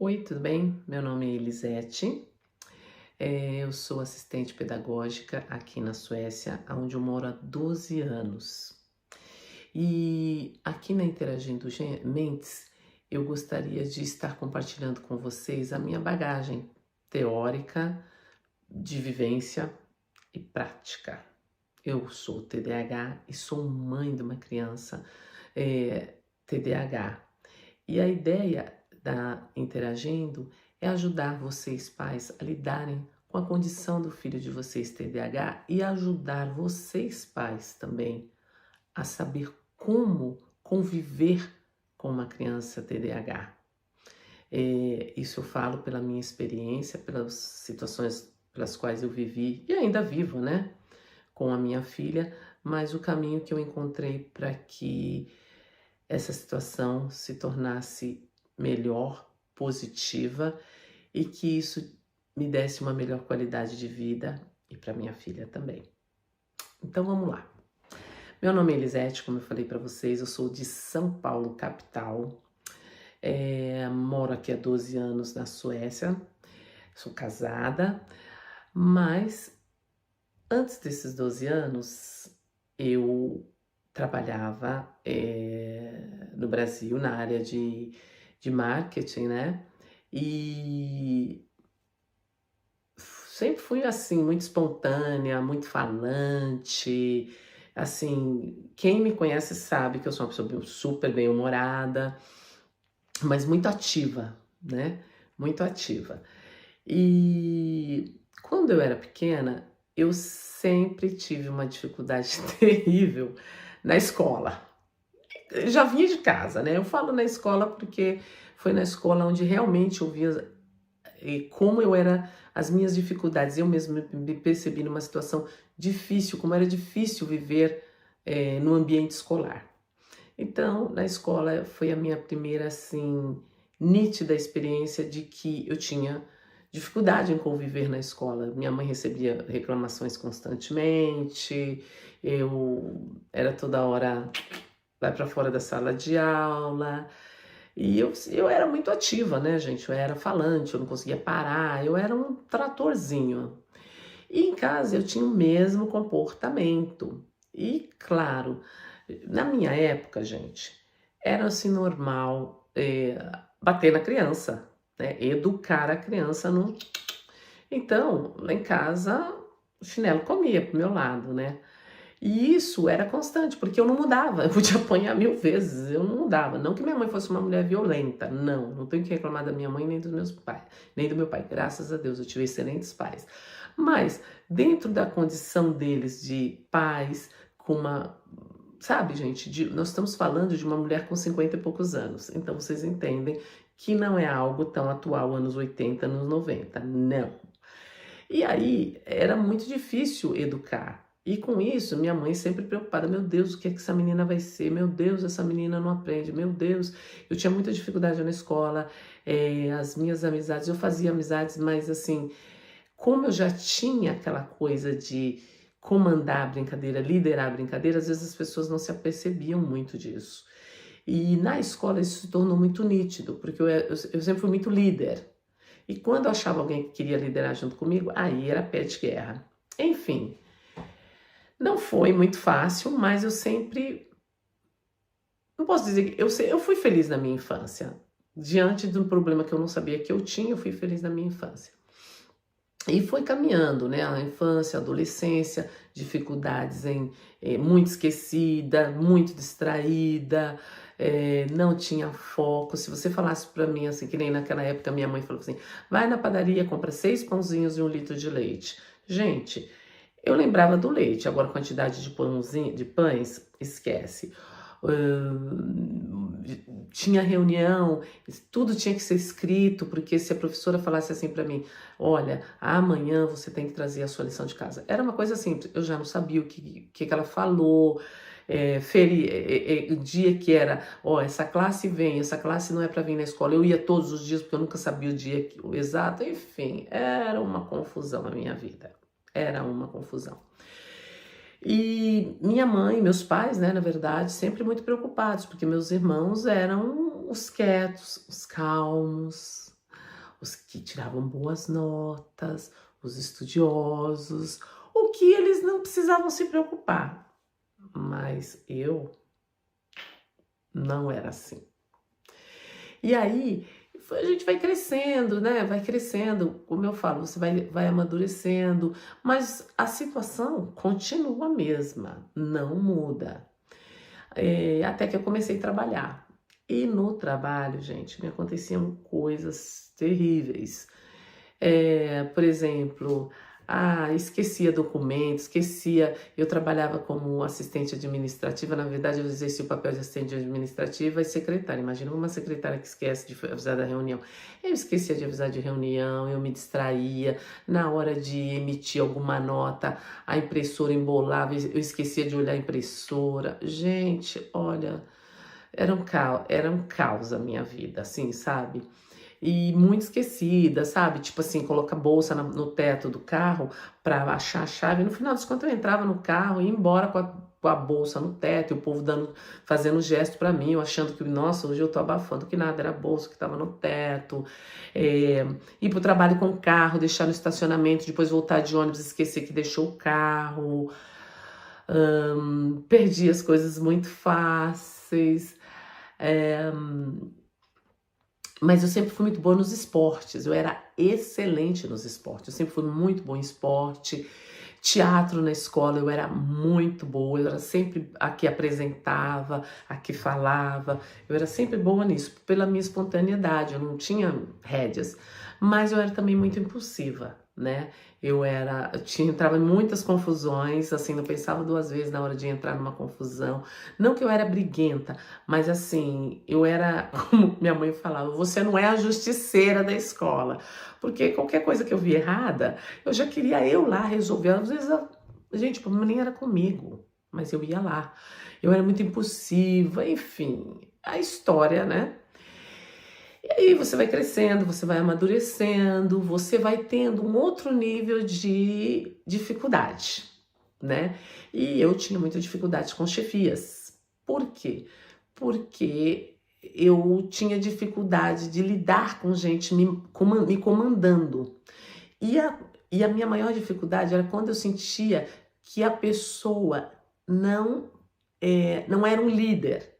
Oi, tudo bem? Meu nome é Elisete, eu sou assistente pedagógica aqui na Suécia, onde eu moro há 12 anos. E aqui na Interagindo Mentes, eu gostaria de estar compartilhando com vocês a minha bagagem teórica, de vivência e prática. Eu sou TDAH e sou mãe de uma criança TDAH. E a ideia da Interagindo é ajudar vocês, pais, a lidarem com a condição do filho de vocês TDAH e ajudar vocês, pais, também a saber como conviver com uma criança TDAH. Isso eu falo pela minha experiência, pelas situações pelas quais eu vivi e ainda vivo, né, com a minha filha, mas o caminho que eu encontrei para que essa situação se tornasse melhor, positiva e que isso me desse uma melhor qualidade de vida e para minha filha também. Então vamos lá. Meu nome é Elisete, como eu falei para vocês, eu sou de São Paulo, capital. Moro aqui há 12 anos na Suécia, sou casada, mas antes desses 12 anos eu trabalhava no Brasil na área de marketing, né? E sempre fui assim, muito espontânea, muito falante. Assim, quem me conhece sabe que eu sou uma pessoa super bem-humorada, mas muito ativa, né? Muito ativa. E quando eu era pequena, eu sempre tive uma dificuldade terrível na escola. Eu já vinha de casa, né? Eu falo na escola porque foi na escola onde realmente eu via como eu era, as minhas dificuldades. Eu mesma me percebi numa situação difícil, como era difícil viver no ambiente escolar. Então, na escola foi a minha primeira, assim, nítida experiência de que eu tinha dificuldade em conviver na escola. Minha mãe recebia reclamações constantemente, eu era toda hora vai para fora da sala de aula. E eu era muito ativa, né, gente? Eu era falante, eu não conseguia parar, eu era um tratorzinho. E em casa eu tinha o mesmo comportamento. E, claro, na minha época, gente, era assim normal bater na criança, né? Educar a criança. Não. Então, lá em casa, o chinelo comia pro meu lado, né? E isso era constante, porque eu não mudava. Eu podia apanhar 1000 vezes, eu não mudava. Não que minha mãe fosse uma mulher violenta, não. Não tenho que reclamar da minha mãe nem dos meus pais, nem do meu pai. Graças a Deus, eu tive excelentes pais. Mas, dentro da condição deles de pais, com uma. Sabe, gente, nós estamos falando de uma mulher com 50 e poucos anos. Então, vocês entendem que não é algo tão atual, anos 80, anos 90. Não. E aí, era muito difícil educar. E com isso, minha mãe sempre preocupada, meu Deus, o que é que essa menina vai ser? Meu Deus, essa menina não aprende, meu Deus. Eu tinha muita dificuldade na escola, as minhas amizades, eu fazia amizades, mas assim, como eu já tinha aquela coisa de comandar a brincadeira, liderar a brincadeira, às vezes as pessoas não se apercebiam muito disso. E na escola isso se tornou muito nítido, porque eu sempre fui muito líder. E quando eu achava alguém que queria liderar junto comigo, aí era pé de guerra. Enfim, não foi muito fácil, mas eu sempre. Não posso dizer que eu fui feliz na minha infância. Diante de um problema que eu não sabia que eu tinha, eu fui feliz na minha infância. E foi caminhando, né? A infância, a adolescência, dificuldades em muito esquecida, muito distraída, não tinha foco. Se você falasse para mim assim, que nem naquela época minha mãe falou assim, vai na padaria, compra 6 pãozinhos e 1 litro de leite. Gente, eu lembrava do leite, agora a quantidade de pãozinho, de pães, esquece. Tinha reunião, tudo tinha que ser escrito, porque se a professora falasse assim para mim, olha, amanhã você tem que trazer a sua lição de casa. Era uma coisa simples, eu já não sabia o que ela falou, o dia que era, essa classe vem, essa classe não é para vir na escola. Eu ia todos os dias porque eu nunca sabia o dia exato, enfim, era uma confusão na minha vida. Era uma confusão. E minha mãe, meus pais, né, na verdade, sempre muito preocupados, porque meus irmãos eram os quietos, os calmos. os que tiravam boas notas, os estudiosos, o que eles não precisavam se preocupar. Mas eu não era assim. E aí, a gente vai crescendo, né? Vai crescendo, como eu falo, você vai amadurecendo, mas a situação continua a mesma, não muda. Até que eu comecei a trabalhar. E no trabalho, gente, me aconteciam coisas terríveis. Por exemplo, esquecia documentos, eu trabalhava como assistente administrativa, na verdade eu exercia o papel de assistente administrativa e secretária. Imagina uma secretária que esquece de avisar da reunião. Eu esquecia de avisar de reunião, eu me distraía, na hora de emitir alguma nota, a impressora embolava, eu esquecia de olhar a impressora. Gente, olha, era um caos a minha vida, assim, sabe? E muito esquecida, sabe? Tipo assim, colocar a bolsa no teto do carro para achar a chave. No final das contas, eu entrava no carro e ia embora com a bolsa no teto, e o povo fazendo gesto para mim, eu achando que, nossa, hoje eu tô abafando, que nada, era a bolsa que tava no teto. Ir pro trabalho com o carro, deixar no estacionamento, depois voltar de ônibus, esquecer que deixou o carro. Perdi as coisas muito fáceis. Mas eu sempre fui muito boa nos esportes, eu era excelente nos esportes, eu sempre fui muito boa em esporte. Teatro na escola eu era muito boa, eu era sempre a que apresentava, a que falava, eu era sempre boa nisso, pela minha espontaneidade, eu não tinha rédeas, mas eu era também muito impulsiva, né? Entrava em muitas confusões, assim, não pensava duas vezes na hora de entrar numa confusão. Não que eu era briguenta, mas assim, eu era, como minha mãe falava, você não é a justiceira da escola. Porque qualquer coisa que eu via errada, eu já queria eu lá resolver. Às vezes, gente, o problema nem era comigo, mas eu ia lá. Eu era muito impulsiva, enfim, a história, né? E aí você vai crescendo, você vai amadurecendo, você vai tendo um outro nível de dificuldade, né? E eu tinha muita dificuldade com chefias. Por quê? Porque eu tinha dificuldade de lidar com gente me comandando. E a minha maior dificuldade era quando eu sentia que a pessoa não era um líder.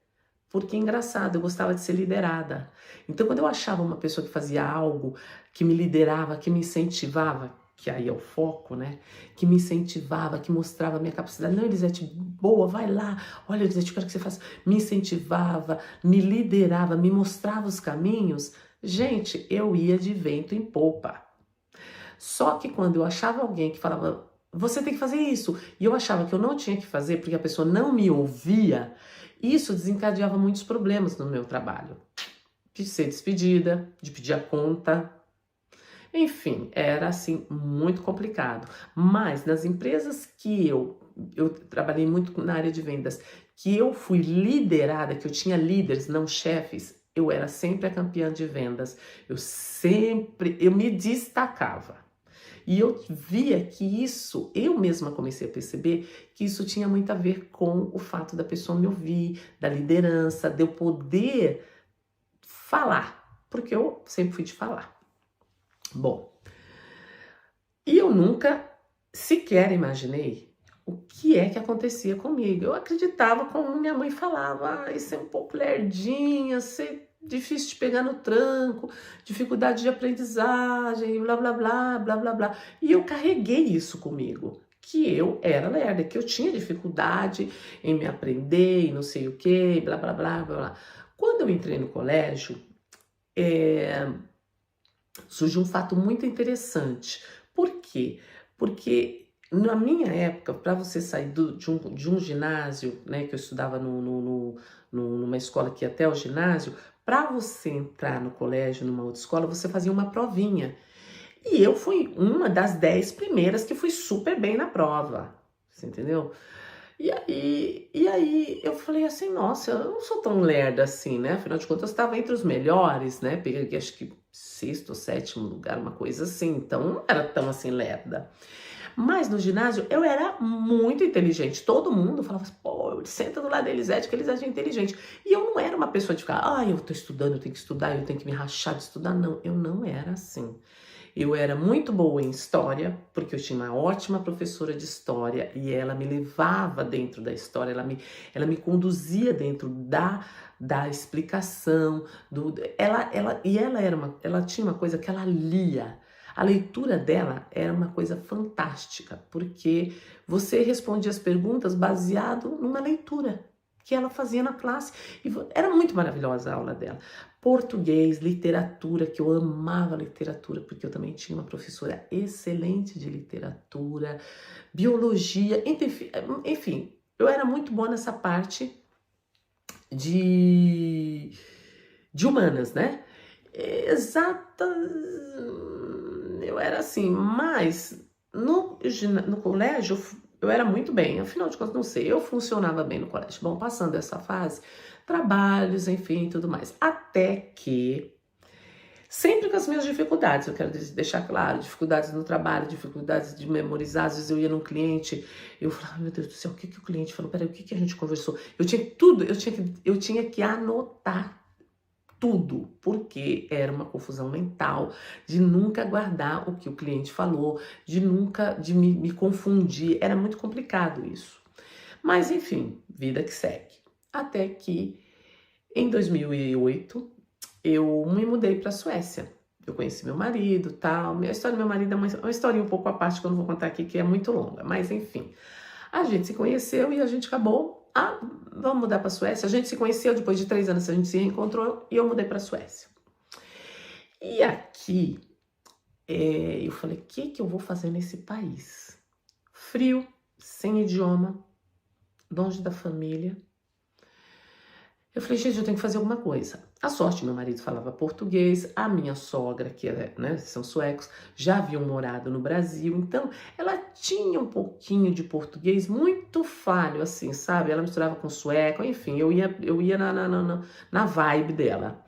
Porque, engraçado, eu gostava de ser liderada. Então, quando eu achava uma pessoa que fazia algo, que me liderava, que me incentivava, que aí é o foco, né? Que me incentivava, que mostrava a minha capacidade. Não, Elisete, boa, vai lá. Olha, Elisete, eu quero que você faça. Me incentivava, me liderava, me mostrava os caminhos. Gente, eu ia de vento em popa. Só que quando eu achava alguém que falava, você tem que fazer isso, e eu achava que eu não tinha que fazer porque a pessoa não me ouvia, isso desencadeava muitos problemas no meu trabalho. De ser despedida, de pedir a conta. Enfim, era assim muito complicado. Mas nas empresas que eu trabalhei muito na área de vendas, que eu fui liderada, que eu tinha líderes, não chefes, eu era sempre a campeã de vendas. Eu me destacava. E eu via que isso, eu mesma comecei a perceber que isso tinha muito a ver com o fato da pessoa me ouvir, da liderança, de eu poder falar, porque eu sempre fui de falar. Bom, e eu nunca sequer imaginei o que é que acontecia comigo. Eu acreditava como minha mãe falava, isso é um pouco lerdinha, ser difícil de pegar no tranco, dificuldade de aprendizagem, blá, blá, blá, blá, blá, blá. E eu carreguei isso comigo, que eu era lerda, que eu tinha dificuldade em me aprender e não sei o que, blá, blá, blá, blá, blá. Quando eu entrei no colégio, surgiu um fato muito interessante. Por quê? Porque na minha época, para você sair de um ginásio, né, que eu estudava numa escola que ia até o ginásio, para você entrar no colégio, numa outra escola, você fazia uma provinha. E eu fui uma das 10 primeiras que fui super bem na prova, você entendeu? E aí eu falei assim, nossa, eu não sou tão lerda assim, né? Afinal de contas, eu estava entre os melhores, né? Peguei acho que 6º ou 7º lugar, uma coisa assim. Então, não era tão assim lerda. Mas no ginásio eu era muito inteligente. Todo mundo falava assim, pô, senta do lado da Elisete, que a Elisete é inteligente. E eu não era uma pessoa de ficar, eu tô estudando, eu tenho que estudar, eu tenho que me rachar de estudar. Não, eu não era assim. Eu era muito boa em história, porque eu tinha uma ótima professora de história e ela me levava dentro da história, ela me conduzia dentro da explicação, ela tinha uma coisa que ela lia. A leitura dela era uma coisa fantástica, porque você respondia as perguntas baseado numa leitura que ela fazia na classe. E era muito maravilhosa a aula dela. Português, literatura, que eu amava literatura, porque eu também tinha uma professora excelente de literatura, biologia, enfim, eu era muito boa nessa parte de humanas, né? Exatas, eu era assim, mas no colégio eu era muito bem, afinal de contas, não sei, eu funcionava bem no colégio. Bom, passando essa fase, trabalhos, enfim, tudo mais. Até que, sempre com as minhas dificuldades, eu quero deixar claro, dificuldades no trabalho, dificuldades de memorizar, às vezes eu ia num cliente, eu falava, meu Deus do céu, o que o cliente falou? Peraí, o que a gente conversou? Eu tinha que anotar tudo, porque era uma confusão mental de nunca guardar o que o cliente falou, de me confundir, era muito complicado isso. Mas enfim, vida que segue. Até que em 2008 eu me mudei para a Suécia. Eu conheci meu marido, tal. A história do meu marido é uma história um pouco à parte que eu não vou contar aqui, que é muito longa, mas enfim. A gente se conheceu e a gente acabou, vamos mudar para a Suécia. A gente se conheceu, depois de 3 anos a gente se reencontrou e eu mudei para a Suécia. E aqui, eu falei, o que eu vou fazer nesse país? Frio, sem idioma, longe da família. Eu falei, gente, eu tenho que fazer alguma coisa. A sorte, meu marido falava português, a minha sogra, que são suecos, já haviam morado no Brasil, então ela tinha um pouquinho de português muito falho, assim, sabe? Ela misturava com sueco, enfim, eu ia na vibe dela.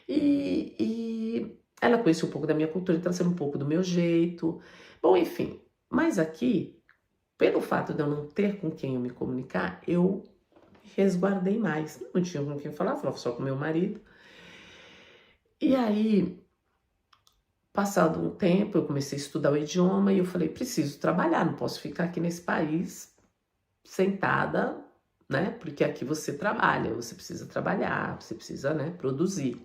E ela conhecia um pouco da minha cultura, então ela sabia um pouco do meu jeito. Bom, enfim, mas aqui, pelo fato de eu não ter com quem eu me comunicar, eu resguardei mais. Não tinha com quem falar, falava só com meu marido. E aí, passado um tempo, eu comecei a estudar o idioma e eu falei, preciso trabalhar, não posso ficar aqui nesse país sentada, né? Porque aqui você trabalha, você precisa trabalhar, você precisa, né, produzir.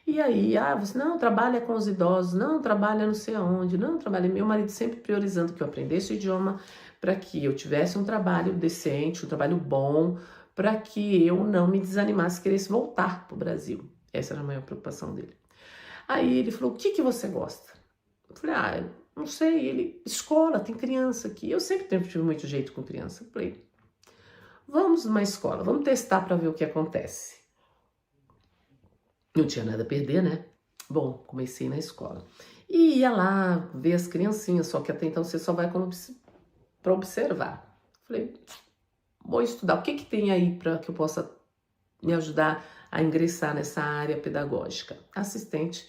E aí, você não trabalha com os idosos, não trabalha não sei aonde, não trabalha. Meu marido sempre priorizando que eu aprendesse o idioma para que eu tivesse um trabalho decente, um trabalho bom, para que eu não me desanimasse, queresse voltar para o Brasil. Essa era a maior preocupação dele. Aí ele falou, o que você gosta? Eu falei, não sei, escola, tem criança aqui. Eu sempre tive muito jeito com criança. Eu falei, vamos numa escola, vamos testar para ver o que acontece. Não tinha nada a perder, né? Bom, comecei na escola. E ia lá ver as criancinhas, só que até então você só vai para observar. Falei, vou estudar. O que tem aí para que eu possa me ajudar a ingressar nessa área pedagógica? Assistente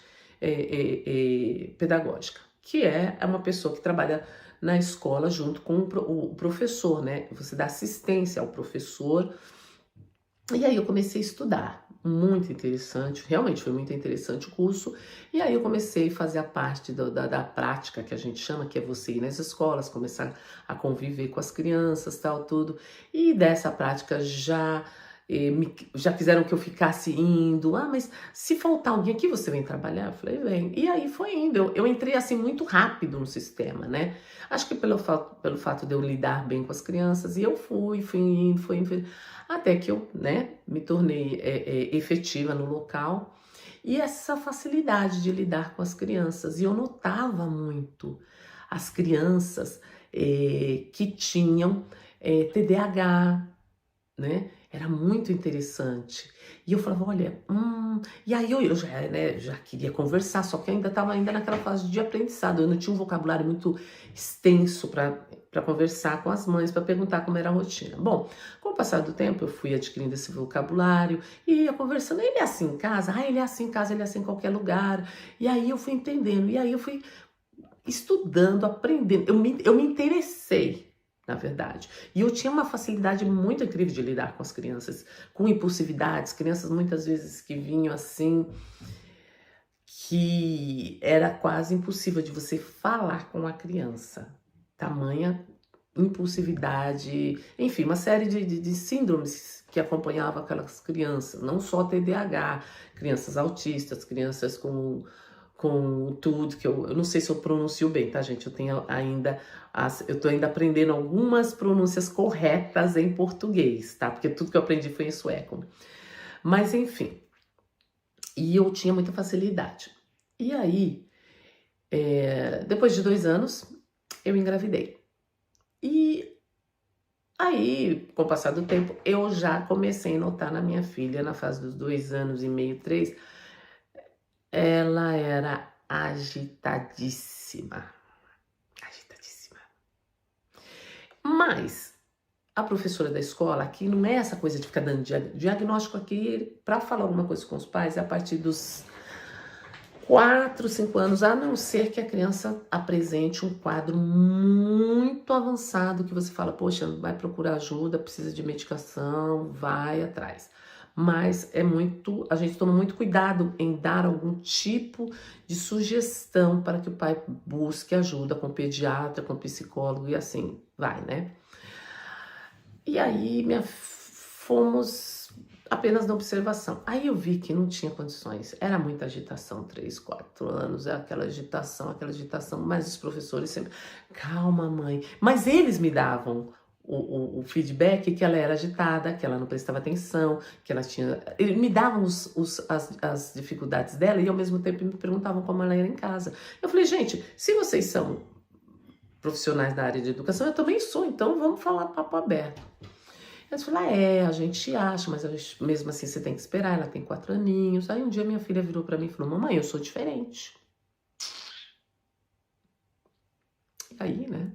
pedagógica, que é uma pessoa que trabalha na escola junto com o professor, né? Você dá assistência ao professor. E aí eu comecei a estudar. Muito interessante, realmente foi muito interessante o curso. E aí eu comecei a fazer a parte da prática, que a gente chama, que é você ir nas escolas, começar a conviver com as crianças, tal, tudo. E dessa prática já quiseram que eu ficasse indo. Mas se faltar alguém aqui, você vem trabalhar? Eu falei, vem. E aí foi indo. Eu entrei assim muito rápido no sistema, né? Acho que pelo fato de eu lidar bem com as crianças. E eu fui indo. Até que eu, né, me tornei efetiva no local. E essa facilidade de lidar com as crianças. E eu notava muito as crianças que tinham TDAH, né? Era muito interessante. E eu falava, olha, E aí eu já queria conversar, só que ainda estava naquela fase de aprendizado. Eu não tinha um vocabulário muito extenso para conversar com as mães, para perguntar como era a rotina. Bom, com o passar do tempo, eu fui adquirindo esse vocabulário e ia conversando. Ele é assim em casa? Ele é assim em casa, ele é assim em qualquer lugar. E aí eu fui entendendo, e aí eu fui estudando, aprendendo. Eu me interessei, na verdade. E eu tinha uma facilidade muito incrível de lidar com as crianças, com impulsividades, crianças muitas vezes que vinham assim, que era quase impossível de você falar com a criança. Tamanha impulsividade, enfim, uma série de síndromes que acompanhavam aquelas crianças, não só TDAH, crianças autistas, crianças com tudo, que eu não sei se eu pronuncio bem, tá, gente? Eu tô ainda aprendendo algumas pronúncias corretas em português, tá? Porque tudo que eu aprendi foi em sueco. Mas, enfim, e eu tinha muita facilidade. E aí, depois de 2 anos, eu engravidei. E aí, com o passar do tempo, eu já comecei a notar na minha filha, na fase dos 2 anos e meio, 3, ela era agitadíssima. Agitadíssima. Mas a professora da escola, aqui não é essa coisa de ficar dando diagnóstico aqui, para falar alguma coisa com os pais, é a partir dos 4, 5 anos, a não ser que a criança apresente um quadro muito avançado, que você fala, poxa, vai procurar ajuda, precisa de medicação, vai atrás. Mas a gente toma muito cuidado em dar algum tipo de sugestão para que o pai busque ajuda com pediatra, com psicólogo e assim vai, né? E aí fomos apenas na observação. Aí eu vi que não tinha condições, era muita agitação, 3, 4 anos, aquela agitação, mas os professores sempre, calma mãe, mas eles me davam o feedback que ela era agitada, que ela não prestava atenção, que ela tinha, eles me davam as dificuldades dela e ao mesmo tempo me perguntavam como ela era em casa. Eu falei, gente, se vocês são profissionais da área de educação, eu também sou, então vamos falar papo aberto. Eles falaram, a gente acha, mas mesmo assim você tem que esperar, ela tem 4 aninhos. Aí um dia minha filha virou pra mim e falou, mamãe, eu sou diferente. E aí, né?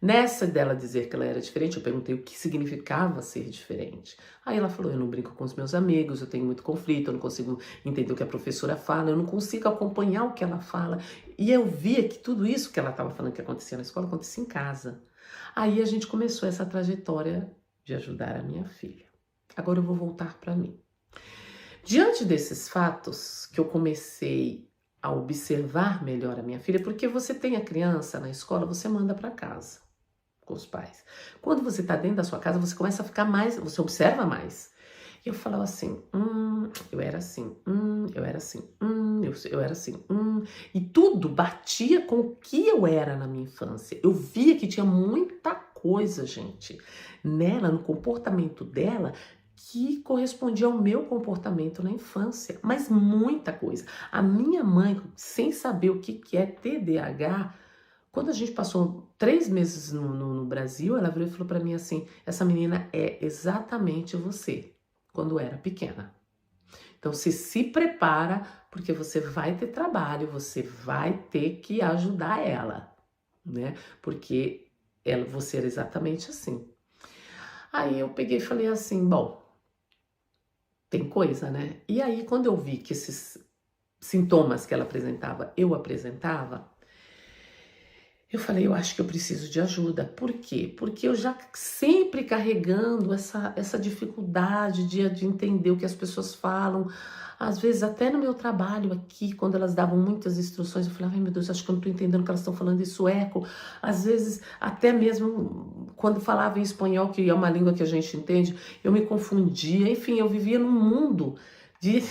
Nessa dela dizer que ela era diferente, eu perguntei o que significava ser diferente. Aí ela falou, eu não brinco com os meus amigos, eu tenho muito conflito, eu não consigo entender o que a professora fala, eu não consigo acompanhar o que ela fala. E eu via que tudo isso que ela estava falando que acontecia na escola, acontecia em casa. Aí a gente começou essa trajetória de ajudar a minha filha. Agora eu vou voltar para mim. Diante desses fatos que eu comecei a observar melhor a minha filha, porque você tem a criança na escola, você manda para casa com os pais. Quando você está dentro da sua casa, você começa a ficar mais, você observa mais. E eu falava assim, eu era assim, eu era assim, eu era assim, e tudo batia com o que eu era na minha infância. Eu via que tinha muita coisa, gente, nela, no comportamento dela, que correspondia ao meu comportamento na infância, mas muita coisa. A minha mãe, sem saber o que é TDAH, quando a gente passou 3 meses no Brasil, ela virou e falou para mim assim, essa menina é exatamente você, quando era pequena. Então, você se prepara, porque você vai ter trabalho, você vai ter que ajudar ela, né? Porque você era exatamente assim. Aí eu peguei e falei assim, bom, tem coisa, né? E aí, quando eu vi que esses sintomas que ela apresentava, eu apresentava, eu falei, eu acho que eu preciso de ajuda. Por quê? Porque eu já sempre carregando essa dificuldade de entender o que as pessoas falam. Às vezes, até no meu trabalho aqui, quando elas davam muitas instruções, eu falava, ai meu Deus, acho que eu não estou entendendo o que elas estão falando em sueco. Às vezes, até mesmo quando falava em espanhol, que é uma língua que a gente entende, eu me confundia. Enfim, eu vivia num mundo de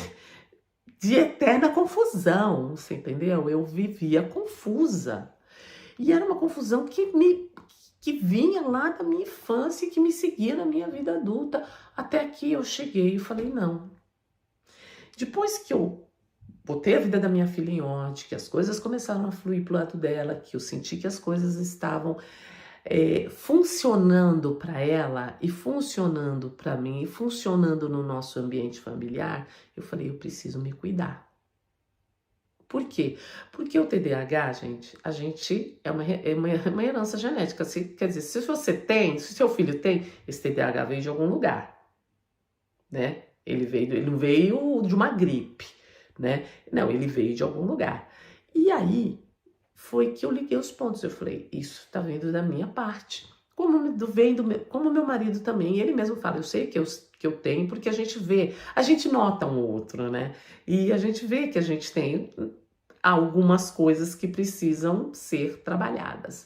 eterna confusão, você entendeu? Eu vivia confusa. E era uma confusão que vinha lá da minha infância e que me seguia na minha vida adulta. Até que eu cheguei e falei, não. Depois que eu botei a vida da minha filha em ordem, que as coisas começaram a fluir pro lado dela, que eu senti que as coisas estavam funcionando para ela e funcionando para mim e funcionando no nosso ambiente familiar, eu falei, eu preciso me cuidar. Por quê? Porque o TDAH, gente, é uma herança genética. Quer dizer, se você tem, se seu filho tem, esse TDAH veio de algum lugar, né? Ele não veio de uma gripe, né? Não, ele veio de algum lugar. E aí, foi que eu liguei os pontos. Eu falei, isso tá vindo da minha parte. Como meu marido também, ele mesmo fala, eu sei que eu tenho, porque a gente vê, a gente nota um outro, né? E a gente vê que a gente tem algumas coisas que precisam ser trabalhadas.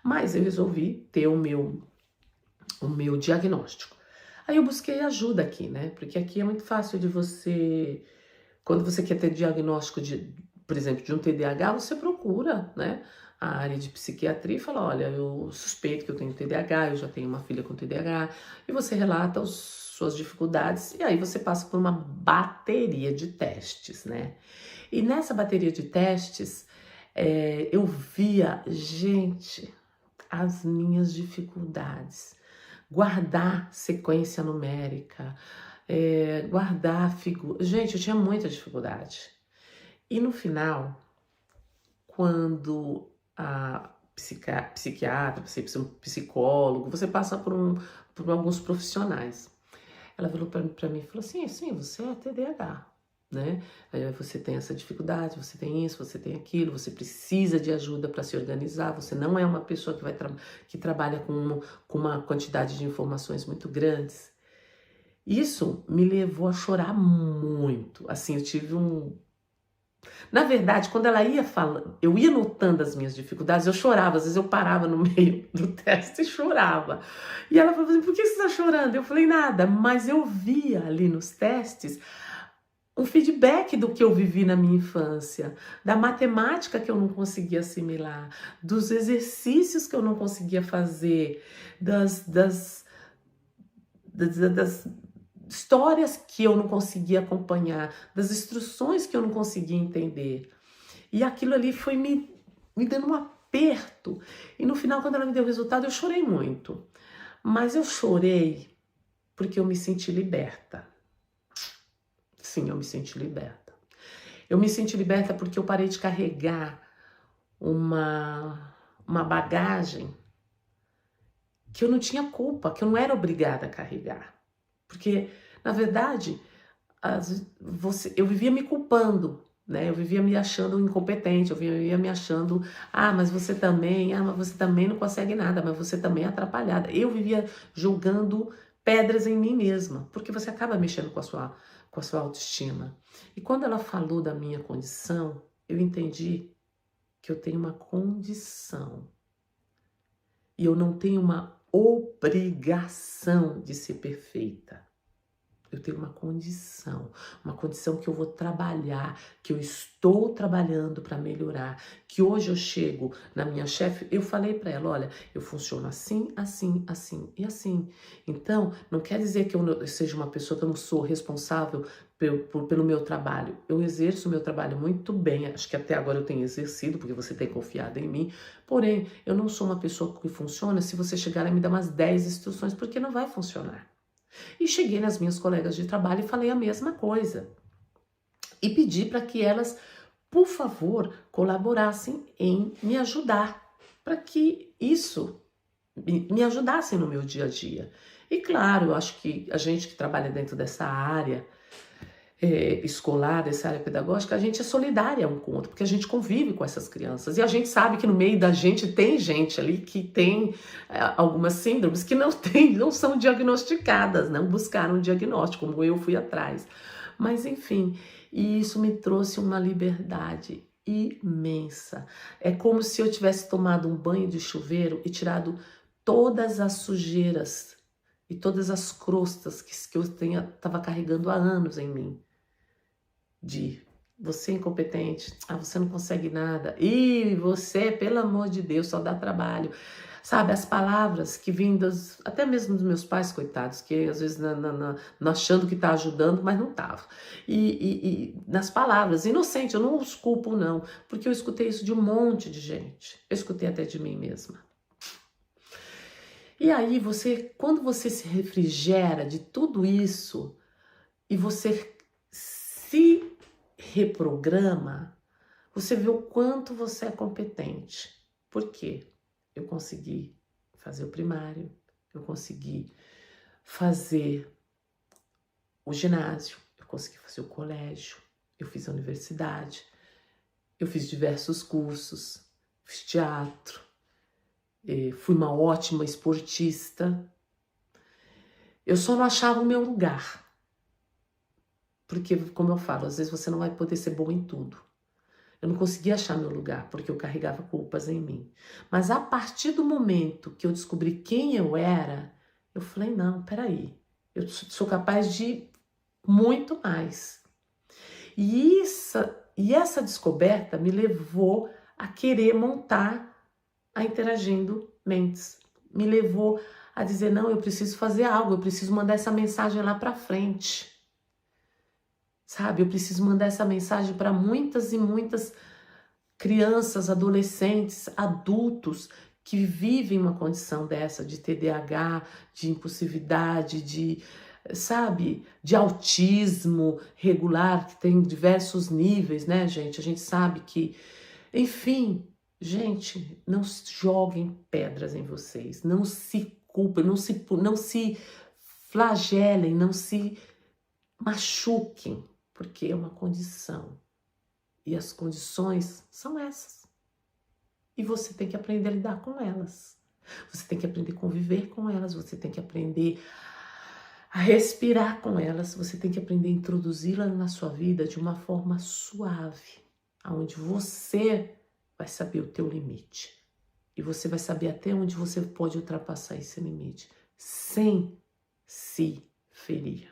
Mas eu resolvi ter o meu diagnóstico. Aí eu busquei ajuda aqui, né? Porque aqui é muito fácil de você, quando você quer ter diagnóstico de, por exemplo, de um TDAH, você procura, né, a área de psiquiatria e fala, olha, eu suspeito que eu tenho TDAH, eu já tenho uma filha com TDAH, e você relata suas dificuldades, e aí você passa por uma bateria de testes, né? E nessa bateria de testes, eu via, gente, as minhas dificuldades. Guardar sequência numérica, guardar figura. Gente, eu tinha muita dificuldade. E no final, quando a psiquiatra, você um psicólogo, você passa por alguns profissionais. Ela virou para mim e falou assim, sim, você é TDAH, né? Aí você tem essa dificuldade, você tem isso, você tem aquilo, você precisa de ajuda para se organizar, você não é uma pessoa que que trabalha com uma quantidade de informações muito grandes. Isso me levou a chorar muito. Assim, eu tive um... Na verdade, quando ela ia falando, eu ia notando as minhas dificuldades, eu chorava. Às vezes eu parava no meio do teste e chorava. E ela falou assim, por que você está chorando? Eu falei, nada. Mas eu via ali nos testes um feedback do que eu vivi na minha infância, da matemática que eu não conseguia assimilar, dos exercícios que eu não conseguia fazer, das histórias que eu não conseguia acompanhar, das instruções que eu não conseguia entender. E aquilo ali foi me dando um aperto. E no final, quando ela me deu o resultado, eu chorei muito. Mas eu chorei porque eu me senti liberta. Sim, eu me senti liberta. Eu me senti liberta porque eu parei de carregar uma bagagem que eu não tinha culpa, que eu não era obrigada a carregar. Porque, na verdade, eu vivia me culpando, né? Eu vivia me achando incompetente, eu vivia me achando, mas você também, mas você também não consegue nada, mas você também é atrapalhada. Eu vivia julgando pedras em mim mesma, porque você acaba mexendo com a sua autoestima. E quando ela falou da minha condição, eu entendi que eu tenho uma condição. E eu não tenho uma obrigação de ser perfeita. Eu tenho uma condição que eu vou trabalhar, que eu estou trabalhando para melhorar, que hoje eu chego na minha chefe, eu falei para ela, olha, eu funciono assim, assim, assim e assim. Então, não quer dizer que eu seja uma pessoa que eu não sou responsável pelo meu trabalho. Eu exerço o meu trabalho muito bem, acho que até agora eu tenho exercido, porque você tem confiado em mim, porém, eu não sou uma pessoa que funciona se você chegar e me dar umas 10 instruções, porque não vai funcionar. E cheguei nas minhas colegas de trabalho e falei a mesma coisa. E pedi para que elas, por favor, colaborassem em me ajudar, para que isso me ajudasse no meu dia a dia. E claro, eu acho que a gente que trabalha dentro dessa área escolar, dessa área pedagógica, a gente é solidária um com o outro, porque a gente convive com essas crianças. E a gente sabe que no meio da gente tem gente ali que tem algumas síndromes que não são diagnosticadas, não buscaram um diagnóstico, como eu fui atrás. Mas enfim, e isso me trouxe uma liberdade imensa. É como se eu tivesse tomado um banho de chuveiro e tirado todas as sujeiras e todas as crostas que eu estava carregando há anos em mim. De você é incompetente, você não consegue nada, e você, pelo amor de Deus, só dá trabalho. Sabe, as palavras que vêm até mesmo dos meus pais, coitados, que às vezes achando que está ajudando, mas não estava. E nas palavras, inocente, eu não os culpo não, porque eu escutei isso de um monte de gente, eu escutei até de mim mesma. E aí, quando você se refrigera de tudo isso, e você se reprograma, você vê o quanto você é competente. Por quê? Eu consegui fazer o primário, eu consegui fazer o ginásio, eu consegui fazer o colégio, eu fiz a universidade, eu fiz diversos cursos, fiz teatro, fui uma ótima esportista. Eu só não achava o meu lugar. Porque, como eu falo, às vezes você não vai poder ser bom em tudo. Eu não conseguia achar meu lugar, porque eu carregava culpas em mim. Mas a partir do momento que eu descobri quem eu era, eu falei, não, peraí, eu sou capaz de muito mais. E essa descoberta me levou a querer montar a Interagindo Mentes. Me levou a dizer, não, eu preciso fazer algo, eu preciso mandar essa mensagem lá para frente. Sabe, eu preciso mandar essa mensagem para muitas e muitas crianças, adolescentes, adultos que vivem uma condição dessa de TDAH, de impulsividade, sabe, de autismo regular, que tem diversos níveis, né, gente? A gente sabe que, enfim, gente, não joguem pedras em vocês, não se culpem, não se flagelem, não se machuquem, porque é uma condição. E as condições são essas. E você tem que aprender a lidar com elas. Você tem que aprender a conviver com elas, você tem que aprender a respirar com elas, você tem que aprender a introduzi-las na sua vida de uma forma suave, onde você vai saber o teu limite. E você vai saber até onde você pode ultrapassar esse limite, sem se ferir.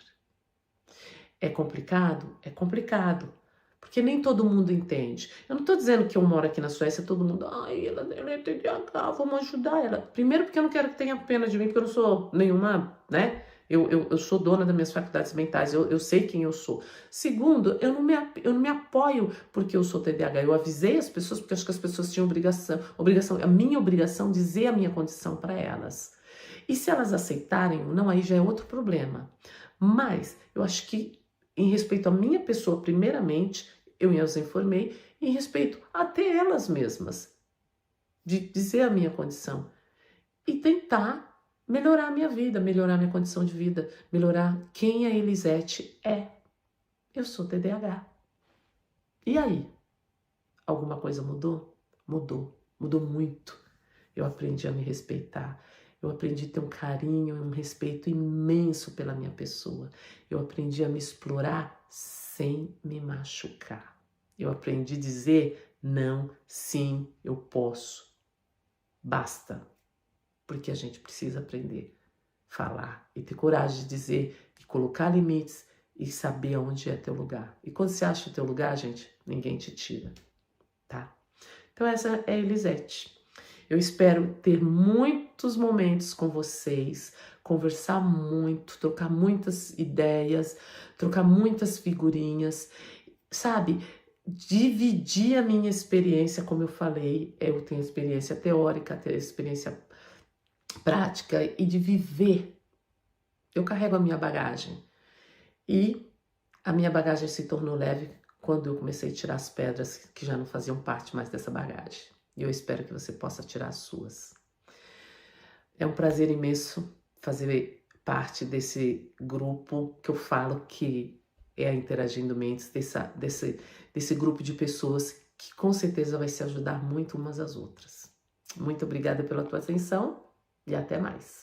É complicado? É complicado. Porque nem todo mundo entende. Eu não estou dizendo que eu moro aqui na Suécia, todo mundo, ai, ela é TDAH, vamos ajudar ela. Primeiro porque eu não quero que tenha pena de mim, porque eu não sou nenhuma, né? Eu sou dona das minhas faculdades mentais, eu sei quem eu sou. Segundo, eu não me apoio porque eu sou TDAH. Eu avisei as pessoas, porque acho que as pessoas tinham a minha obrigação, dizer a minha condição para elas. E se elas aceitarem ou não, aí já é outro problema. Mas eu acho que em respeito à minha pessoa, primeiramente, eu as informei, em respeito até elas mesmas, de dizer a minha condição e tentar melhorar a minha vida, melhorar a minha condição de vida, melhorar quem a Elisete é. Eu sou TDAH. E aí? Alguma coisa mudou? Mudou. Mudou muito. Eu aprendi a me respeitar. Eu aprendi a ter um carinho e um respeito imenso pela minha pessoa. Eu aprendi a me explorar sem me machucar. Eu aprendi a dizer não, sim, eu posso. Basta. Porque a gente precisa aprender a falar e ter coragem de dizer e colocar limites e saber onde é teu lugar. E quando você acha o teu lugar, gente, ninguém te tira, tá? Então essa é a Elisete. Eu espero ter muitos momentos com vocês, conversar muito, trocar muitas ideias, trocar muitas figurinhas, sabe? Dividir a minha experiência, como eu falei, eu tenho experiência teórica, tenho experiência prática e de viver. Eu carrego a minha bagagem e a minha bagagem se tornou leve quando eu comecei a tirar as pedras que já não faziam parte mais dessa bagagem. E eu espero que você possa tirar as suas. É um prazer imenso fazer parte desse grupo que eu falo que é a Interagindo Mentes, desse grupo de pessoas que com certeza vai se ajudar muito umas às outras. Muito obrigada pela tua atenção e até mais.